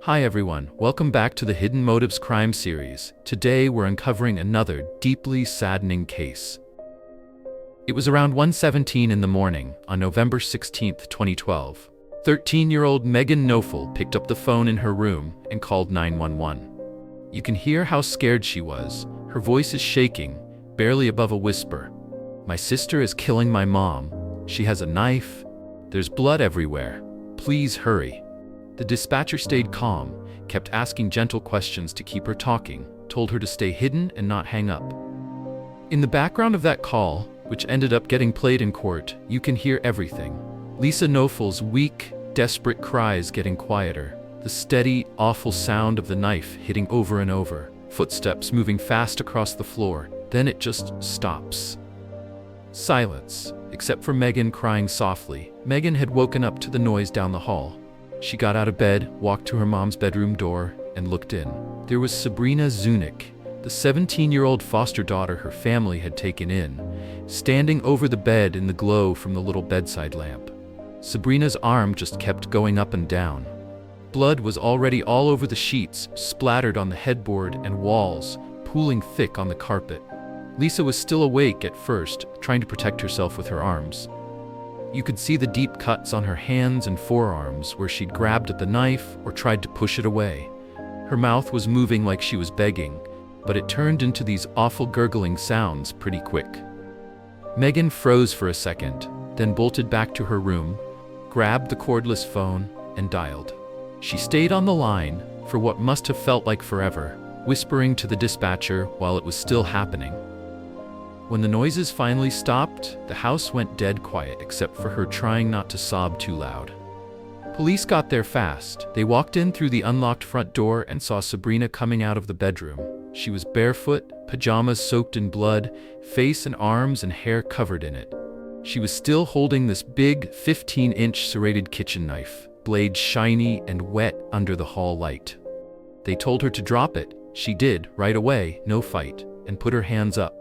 Hi everyone, welcome back to the Hidden Motives crime series. Today we're uncovering another deeply saddening case. It was around 1:17 in the morning on November 16, 2012. 13-year-old Megan Knofel picked up the phone in her room and called 911. You can hear how scared she was. Her voice is shaking, barely above a whisper. "My sister is killing my mom. She has a knife. There's blood everywhere. Please hurry." The dispatcher stayed calm, kept asking gentle questions to keep her talking, told her to stay hidden and not hang up. In the background of that call, which ended up getting played in court, you can hear everything. Lisa Knofel's weak, desperate cries getting quieter, the steady, awful sound of the knife hitting over and over, footsteps moving fast across the floor, then it just stops. Silence, except for Megan crying softly. Megan had woken up to the noise down the hall. She got out of bed, walked to her mom's bedroom door, and looked in. There was Sabrina Zunick, the 17-year-old foster daughter her family had taken in, standing over the bed in the glow from the little bedside lamp. Sabrina's arm just kept going up and down. Blood was already all over the sheets, splattered on the headboard and walls, pooling thick on the carpet. Lisa was still awake at first, trying to protect herself with her arms. You could see the deep cuts on her hands and forearms where she'd grabbed at the knife or tried to push it away. Her mouth was moving like she was begging, but it turned into these awful gurgling sounds pretty quick. Megan froze for a second, then bolted back to her room, grabbed the cordless phone, and dialed. She stayed on the line for what must have felt like forever, whispering to the dispatcher while it was still happening. When the noises finally stopped, the house went dead quiet except for her trying not to sob too loud. Police got there fast. They walked in through the unlocked front door and saw Sabrina coming out of the bedroom. She was barefoot, pajamas soaked in blood, face and arms and hair covered in it. She was still holding this big 15-inch serrated kitchen knife, blade shiny and wet under the hall light. They told her to drop it. She did, right away, no fight, and put her hands up.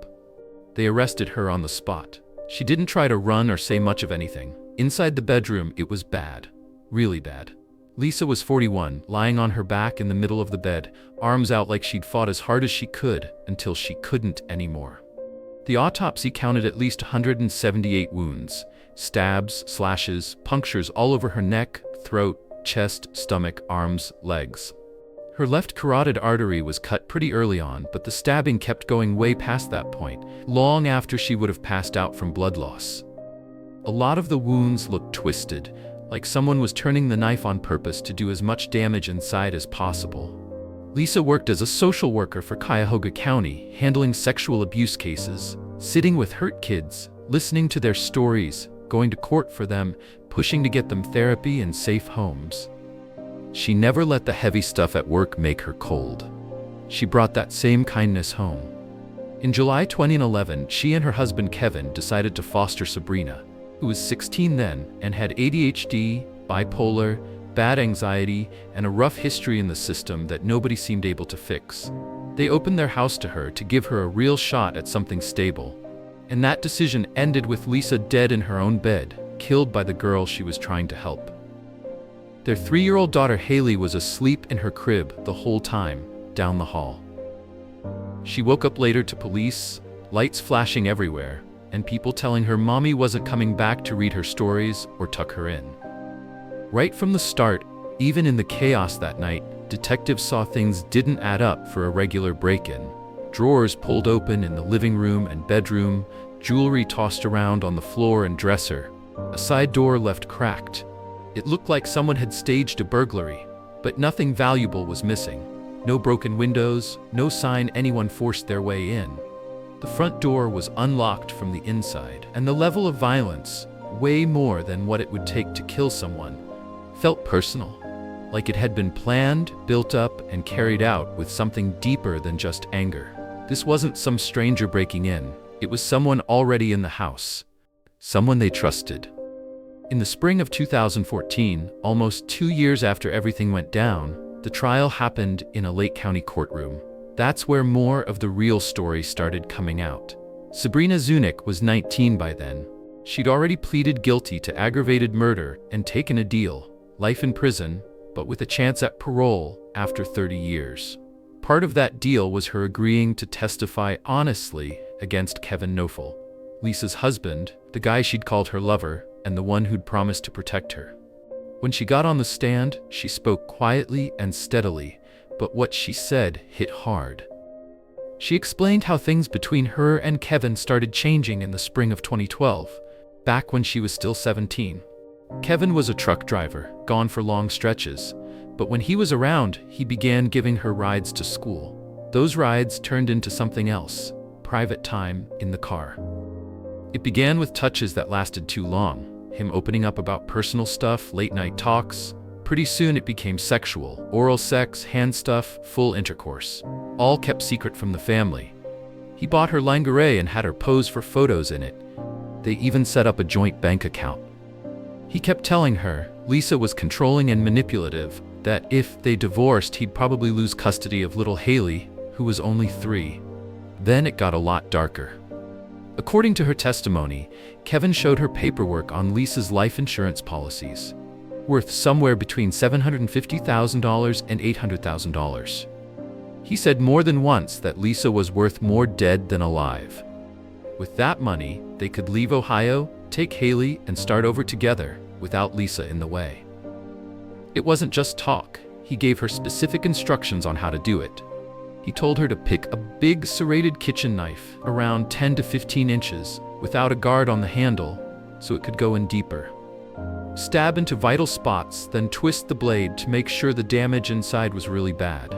They arrested her on the spot. She didn't try to run or say much of anything. Inside the bedroom, it was bad. Really bad. Lisa was 41, lying on her back in the middle of the bed, arms out like she'd fought as hard as she could until she couldn't anymore. The autopsy counted at least 178 wounds, stabs, slashes, punctures all over her neck, throat, chest, stomach, arms, legs. Her left carotid artery was cut pretty early on, but the stabbing kept going way past that point, long after she would have passed out from blood loss. A lot of the wounds looked twisted, like someone was turning the knife on purpose to do as much damage inside as possible. Lisa worked as a social worker for Cuyahoga County, handling sexual abuse cases, sitting with hurt kids, listening to their stories, going to court for them, pushing to get them therapy and safe homes. She never let the heavy stuff at work make her cold. She brought that same kindness home. In July 2011, she and her husband Kevin decided to foster Sabrina, who was 16 then and had ADHD, bipolar, bad anxiety, and a rough history in the system that nobody seemed able to fix. They opened their house to her to give her a real shot at something stable. And that decision ended with Lisa dead in her own bed, killed by the girl she was trying to help. Their 3-year-old daughter Haley was asleep in her crib the whole time, down the hall. She woke up later to police, lights flashing everywhere, and people telling her mommy wasn't coming back to read her stories or tuck her in. Right from the start, even in the chaos that night, detectives saw things didn't add up for a regular break-in. Drawers pulled open in the living room and bedroom, jewelry tossed around on the floor and dresser, a side door left cracked. It looked like someone had staged a burglary, but nothing valuable was missing. No broken windows, no sign anyone forced their way in. The front door was unlocked from the inside, and the level of violence, way more than what it would take to kill someone, felt personal, like it had been planned, built up, and carried out with something deeper than just anger. This wasn't some stranger breaking in. It was someone already in the house, someone they trusted. In the spring of 2014, almost 2 years after everything went down, the trial happened in a Lake County courtroom. That's where more of the real story started coming out. Sabrina Zunick was 19 by then. She'd already pleaded guilty to aggravated murder and taken a deal, life in prison, but with a chance at parole after 30 years. Part of that deal was her agreeing to testify honestly against Kevin Knofel, Lisa's husband, the guy she'd called her lover, and the one who'd promised to protect her. When she got on the stand, she spoke quietly and steadily, but what she said hit hard. She explained how things between her and Kevin started changing in the spring of 2012, back when she was still 17. Kevin was a truck driver, gone for long stretches, but when he was around, he began giving her rides to school. Those rides turned into something else, private time in the car. It began with touches that lasted too long, him opening up about personal stuff, late-night talks. Pretty soon it became sexual, oral sex, hand stuff, full intercourse, all kept secret from the family. He bought her lingerie and had her pose for photos in it. They even set up a joint bank account. He kept telling her Lisa was controlling and manipulative, that if they divorced, he'd probably lose custody of little Haley, who was only 3. Then it got a lot darker. According to her testimony, Kevin showed her paperwork on Lisa's life insurance policies, worth somewhere between $750,000 and $800,000. He said more than once that Lisa was worth more dead than alive. With that money, they could leave Ohio, take Haley, and start over together without Lisa in the way. It wasn't just talk. He gave her specific instructions on how to do it. He told her to pick a big serrated kitchen knife, around 10 to 15 inches, without a guard on the handle, so it could go in deeper. Stab into vital spots, then twist the blade to make sure the damage inside was really bad.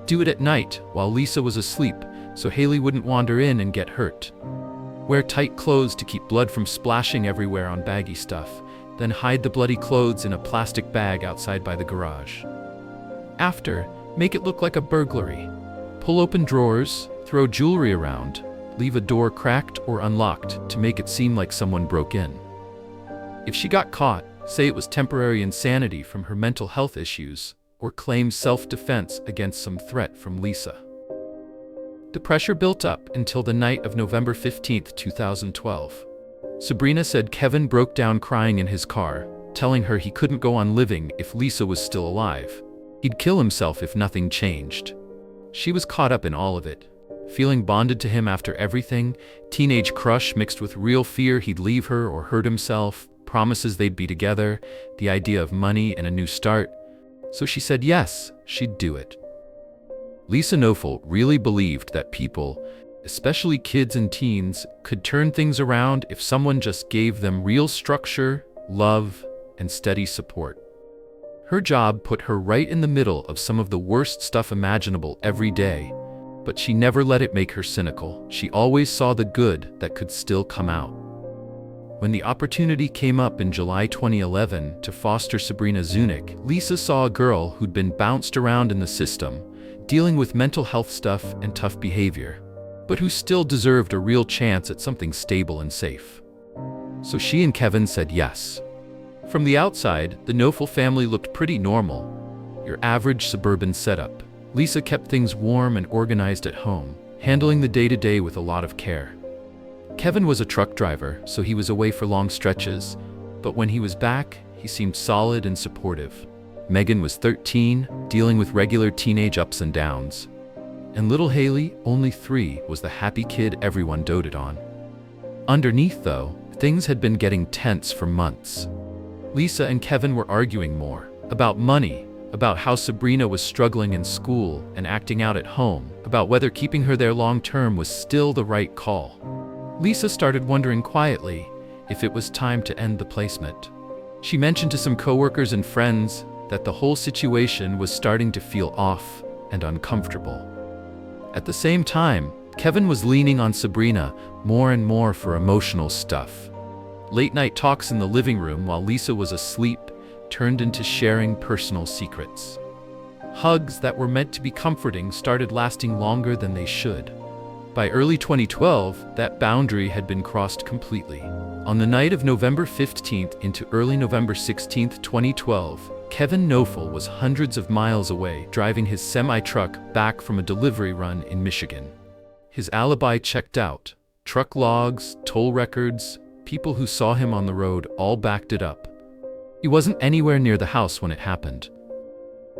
Do it at night, while Lisa was asleep, so Haley wouldn't wander in and get hurt. Wear tight clothes to keep blood from splashing everywhere on baggy stuff, then hide the bloody clothes in a plastic bag outside by the garage. After, make it look like a burglary. Pull open drawers, throw jewelry around, leave a door cracked or unlocked to make it seem like someone broke in. If she got caught, say it was temporary insanity from her mental health issues, or claim self-defense against some threat from Lisa. The pressure built up until the night of November 15, 2012. Sabrina said Kevin broke down crying in his car, telling her he couldn't go on living if Lisa was still alive. He'd kill himself if nothing changed. She was caught up in all of it, feeling bonded to him after everything, teenage crush mixed with real fear he'd leave her or hurt himself, promises they'd be together, the idea of money and a new start. So she said yes, she'd do it. Lisa Knofel really believed that people, especially kids and teens, could turn things around if someone just gave them real structure, love, and steady support. Her job put her right in the middle of some of the worst stuff imaginable every day, but she never let it make her cynical. She always saw the good that could still come out. When the opportunity came up in July 2011 to foster Sabrina Zunick, Lisa saw a girl who'd been bounced around in the system, dealing with mental health stuff and tough behavior, but who still deserved a real chance at something stable and safe. So she and Kevin said yes. From the outside, the Knofel family looked pretty normal. Your average suburban setup. Lisa kept things warm and organized at home, handling the day-to-day with a lot of care. Kevin was a truck driver, so he was away for long stretches, but when he was back, he seemed solid and supportive. Megan was 13, dealing with regular teenage ups and downs. And little Haley, only 3, was the happy kid everyone doted on. Underneath, though, things had been getting tense for months. Lisa and Kevin were arguing more about money, about how Sabrina was struggling in school and acting out at home, about whether keeping her there long-term was still the right call. Lisa started wondering quietly if it was time to end the placement. She mentioned to some coworkers and friends that the whole situation was starting to feel off and uncomfortable. At the same time, Kevin was leaning on Sabrina more and more for emotional stuff. Late-night talks in the living room while Lisa was asleep turned into sharing personal secrets. Hugs that were meant to be comforting started lasting longer than they should. By early 2012, that boundary had been crossed completely. On the night of November 15th into early November 16th, 2012, Kevin Knofel was hundreds of miles away driving his semi-truck back from a delivery run in Michigan. His alibi checked out. Truck logs, toll records, people who saw him on the road all backed it up. He wasn't anywhere near the house when it happened,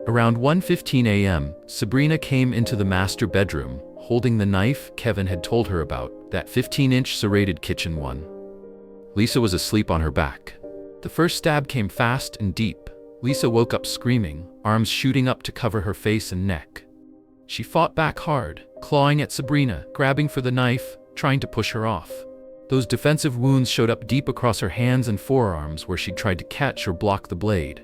Around 1:15 a.m., Sabrina came into the master bedroom, holding the knife Kevin had told her about, that 15-inch serrated kitchen one. Lisa was asleep on her back. The first stab came fast and deep. Lisa woke up screaming, arms shooting up to cover her face and neck. She fought back hard, clawing at Sabrina, grabbing for the knife, trying to push her off. Those defensive wounds showed up deep across her hands and forearms where she'd tried to catch or block the blade.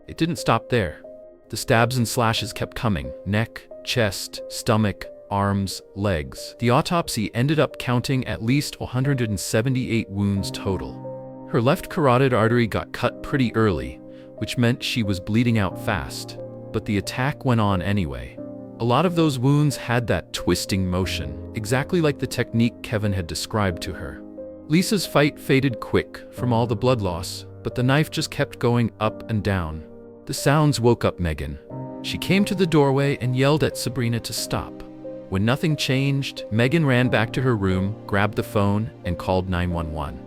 It didn't stop there. The stabs and slashes kept coming: neck, chest, stomach, arms, legs. The autopsy ended up counting at least 178 wounds total. Her left carotid artery got cut pretty early, which meant she was bleeding out fast, but the attack went on anyway. A lot of those wounds had that twisting motion, exactly like the technique Kevin had described to her. Lisa's fight faded quick from all the blood loss, but the knife just kept going up and down. The sounds woke up Megan. She came to the doorway and yelled at Sabrina to stop. When nothing changed, Megan ran back to her room, grabbed the phone, and called 911.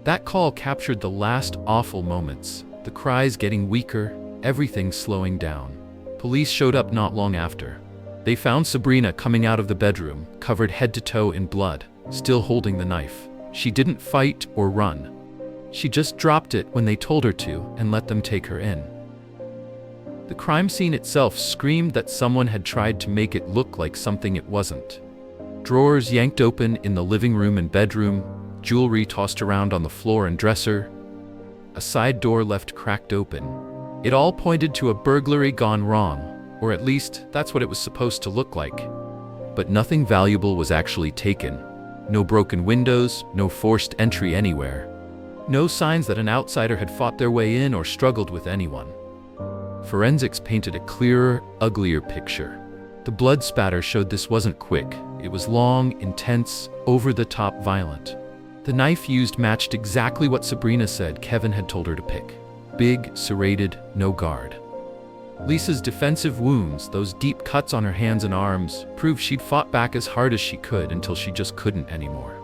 That call captured the last awful moments, the cries getting weaker, everything slowing down. Police showed up not long after. They found Sabrina coming out of the bedroom, covered head to toe in blood, still holding the knife. She didn't fight or run. She just dropped it when they told her to and let them take her in. The crime scene itself screamed that someone had tried to make it look like something it wasn't. Drawers yanked open in the living room and bedroom, jewelry tossed around on the floor and dresser, a side door left cracked open. It all pointed to a burglary gone wrong, or at least that's what it was supposed to look like. But nothing valuable was actually taken. No broken windows, no forced entry anywhere. No signs that an outsider had fought their way in or struggled with anyone. Forensics painted a clearer, uglier picture. The blood spatter showed this wasn't quick. It was long, intense, over-the-top violent. The knife used matched exactly what Sabrina said Kevin had told her to pick. Big, serrated, no guard. Lisa's defensive wounds, those deep cuts on her hands and arms, proved she'd fought back as hard as she could until she just couldn't anymore.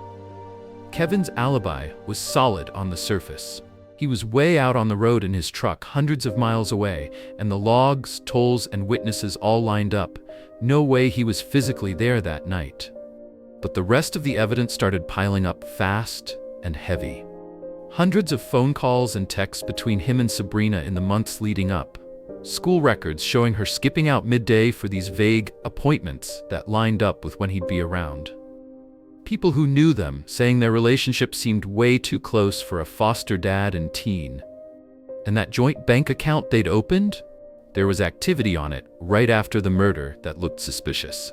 Kevin's alibi was solid on the surface. He was way out on the road in his truck, hundreds of miles away, and the logs, tolls, and witnesses all lined up. No way he was physically there that night. But the rest of the evidence started piling up fast and heavy. Hundreds of phone calls and texts between him and Sabrina in the months leading up. School records showing her skipping out midday for these vague appointments that lined up with when he'd be around. People who knew them saying their relationship seemed way too close for a foster dad and teen. And that joint bank account they'd opened? There was activity on it right after the murder that looked suspicious.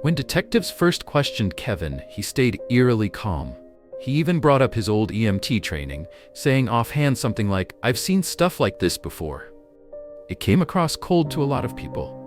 When detectives first questioned Kevin, he stayed eerily calm. He even brought up his old EMT training, saying offhand something like, "I've seen stuff like this before." It came across cold to a lot of people.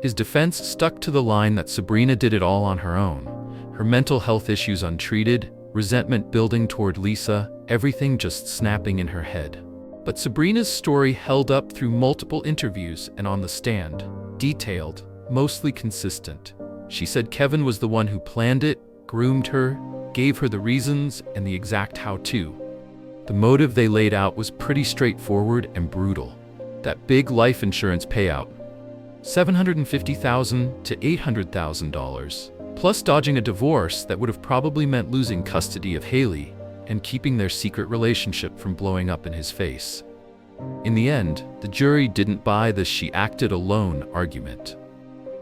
His defense stuck to the line that Sabrina did it all on her own. Her mental health issues untreated, resentment building toward Lisa, everything just snapping in her head. But Sabrina's story held up through multiple interviews and on the stand. Detailed, mostly consistent. She said Kevin was the one who planned it, groomed her, gave her the reasons and the exact how-to. The motive they laid out was pretty straightforward and brutal. That big life insurance payout, $750,000 to $800,000, plus dodging a divorce that would have probably meant losing custody of Haley and keeping their secret relationship from blowing up in his face. In the end, the jury didn't buy the "she acted alone" argument.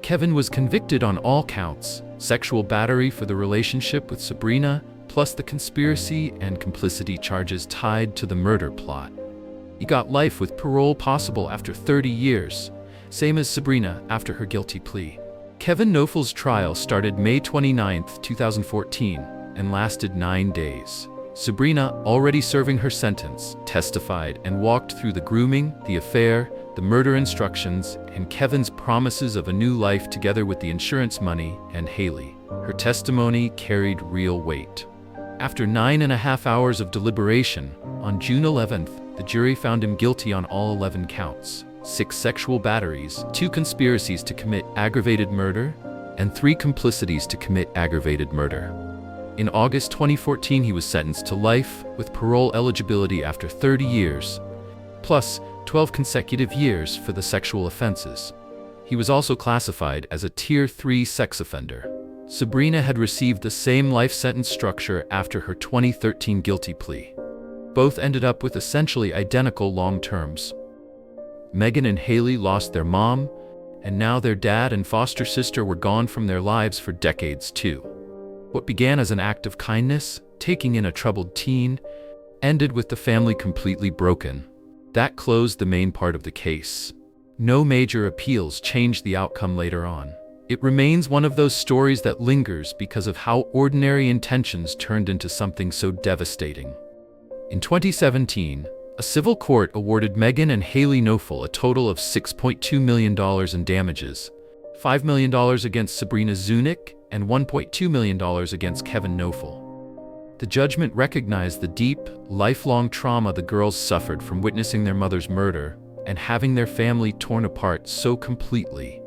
Kevin was convicted on all counts: sexual battery for the relationship with Sabrina, plus the conspiracy and complicity charges tied to the murder plot. He got life with parole possible after 30 years, same as Sabrina after her guilty plea. Kevin Noffel's trial started May 29, 2014, and lasted 9 days. Sabrina, already serving her sentence, testified and walked through the grooming, the affair, the murder instructions, and Kevin's promises of a new life together with the insurance money and Haley. Her testimony carried real weight. After 9.5 hours of deliberation, on June 11th, the jury found him guilty on all 11 counts: 6 sexual batteries, 2 conspiracies to commit aggravated murder, and 3 complicities to commit aggravated murder. In August 2014, he was sentenced to life with parole eligibility after 30 years, plus 12 consecutive years for the sexual offenses. He was also classified as a Tier 3 sex offender. Sabrina had received the same life sentence structure after her 2013 guilty plea. Both ended up with essentially identical long terms. Megan and Haley lost their mom, and now their dad and foster sister were gone from their lives for decades too. What began as an act of kindness, taking in a troubled teen, ended with the family completely broken. That closed the main part of the case. No major appeals changed the outcome later on. It remains one of those stories that lingers because of how ordinary intentions turned into something so devastating. In 2017, a civil court awarded Megan and Haley Knofel a total of $6.2 million in damages, $5 million against Sabrina Zunick and $1.2 million against Kevin Knofel. The judgment recognized the deep, lifelong trauma the girls suffered from witnessing their mother's murder and having their family torn apart so completely.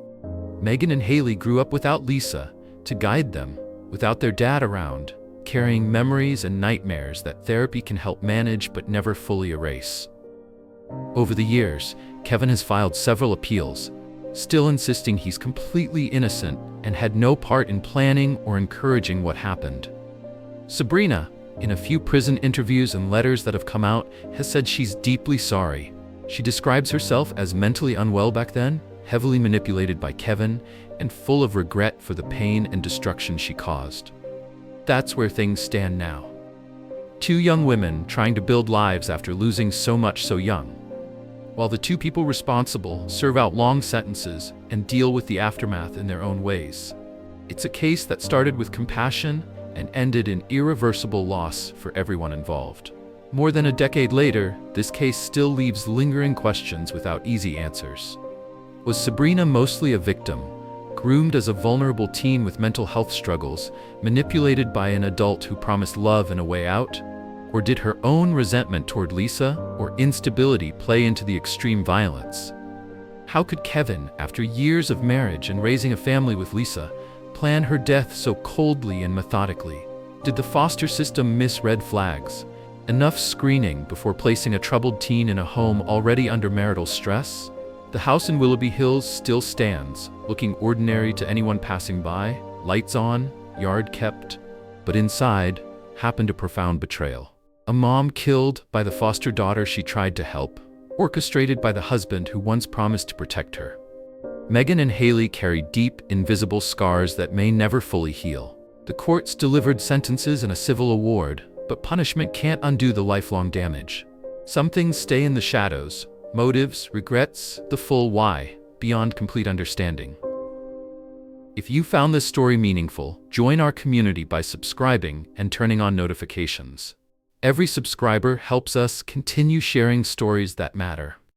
Megan and Haley grew up without Lisa to guide them, without their dad around, carrying memories and nightmares that therapy can help manage but never fully erase. Over the years, Kevin has filed several appeals, still insisting he's completely innocent and had no part in planning or encouraging what happened. Sabrina, in a few prison interviews and letters that have come out, has said she's deeply sorry. She describes herself as mentally unwell back then, heavily manipulated by Kevin, and full of regret for the pain and destruction she caused. That's where things stand now. Two young women trying to build lives after losing so much so young. While the two people responsible serve out long sentences and deal with the aftermath in their own ways. It's a case that started with compassion and ended in irreversible loss for everyone involved. More than a decade later, this case still leaves lingering questions without easy answers. Was Sabrina mostly a victim, groomed as a vulnerable teen with mental health struggles, manipulated by an adult who promised love and a way out? Or did her own resentment toward Lisa or instability play into the extreme violence? How could Kevin, after years of marriage and raising a family with Lisa, plan her death so coldly and methodically? Did the foster system miss red flags? Enough screening before placing a troubled teen in a home already under marital stress? The house in Willoughby Hills still stands, looking ordinary to anyone passing by, lights on, yard kept, but inside happened a profound betrayal. A mom killed by the foster daughter she tried to help, orchestrated by the husband who once promised to protect her. Megan and Haley carry deep, invisible scars that may never fully heal. The courts delivered sentences and a civil award, but punishment can't undo the lifelong damage. Some things stay in the shadows, motives, regrets, the full why, beyond complete understanding. If you found this story meaningful, join our community by subscribing and turning on notifications. Every subscriber helps us continue sharing stories that matter.